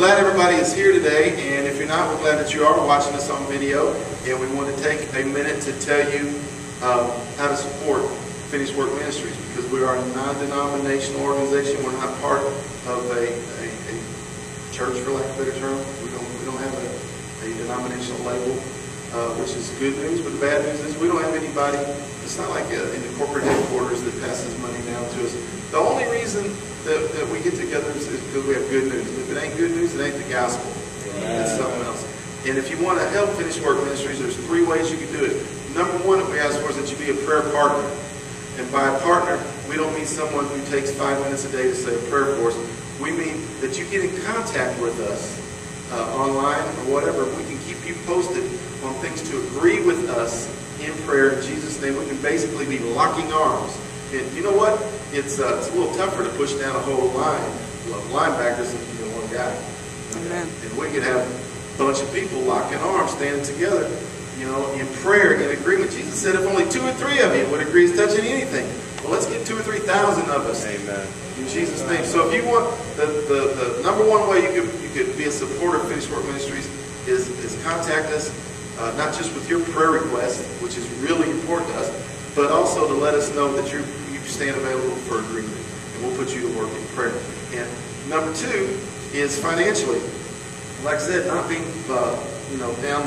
glad everybody is here today, and if you're not, we're glad that you are watching us on video, and we want to take a minute to tell you how to support Finished Work Ministries, because we are a non-denominational organization. We're not part of a church, for lack of a better term. We don't have a denominational label, which is good news, but the bad news is we don't have anybody. It's not like in the corporate headquarters that passes money down to us. The only reason that we get together is because we have good news. If it ain't good news, it ain't the gospel. It's something else. And if you want to help Finished Work Ministries, there's 3 ways you can do it. Number 1 that we ask for is that you be a prayer partner. And by a partner, we don't mean someone who takes 5 minutes a day to say a prayer for us. We mean that you get in contact with us online or whatever. We can keep you posted on things to agree with us in prayer. In Jesus' name, we can basically be locking arms. And you know what? It's a little tougher to push down a whole line of linebackers than one guy. Amen. And we could have a bunch of people locking arms, standing together, in prayer, in agreement. Jesus said if only 2 or 3 of you would agree as touching anything. Well, let's get 2,000 or 3,000 of us. Amen. In Jesus' name. So if you want, the number 1 way you could be a supporter of Finished Work Ministries is contact us, not just with your prayer requests, which is really important to us, but also to let us know that you stand available for agreement, and we'll put you to work in prayer. And number 2 is financially. Like I said, not being down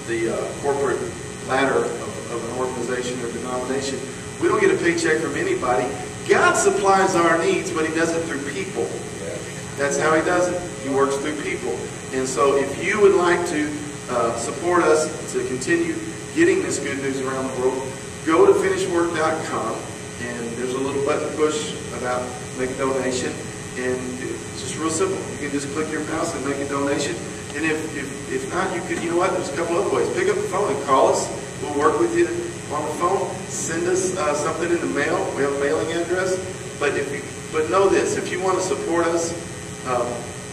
the corporate ladder of an organization or denomination. We don't get a paycheck from anybody. God supplies our needs, but He does it through people. That's how He does it. He works through people. And so if you would like to support us to continue getting this good news around the world, go to finishedwork.com, and there's a little button push about make a donation, and it's just real simple. You can just click your mouse and make a donation. And if not, you could, there's a couple other ways. Pick up the phone and call us. We'll work with you on the phone. Send us something in the mail. We have a mailing address. But know this, if you want to support us,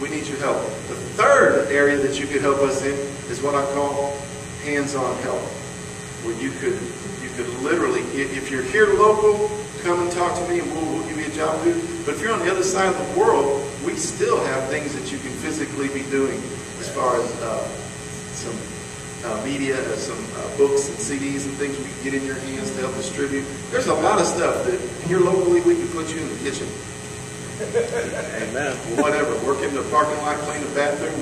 we need your help. The third area that you could help us in is what I call hands-on help, where you could literally, if you're here local, come and talk to me, and we'll give you a job to do. But if you're on the other side of the world, we still have things that you can physically be doing, as far as some media, some books and CDs and things we can get in your hands to help distribute. There's a lot of stuff that here locally we can put you in the kitchen. Amen. Whatever, work in the parking lot, clean the bathroom,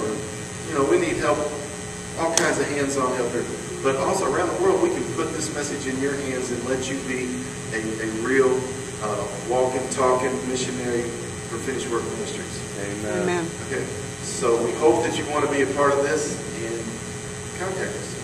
or we need help, all kinds of hands-on help here. But also around the world, we can put this message in your hands and let you be a real walking, talking missionary for Finished Work Ministries. Amen. Amen. Okay, so we hope that you want to be a part of this, and contact us.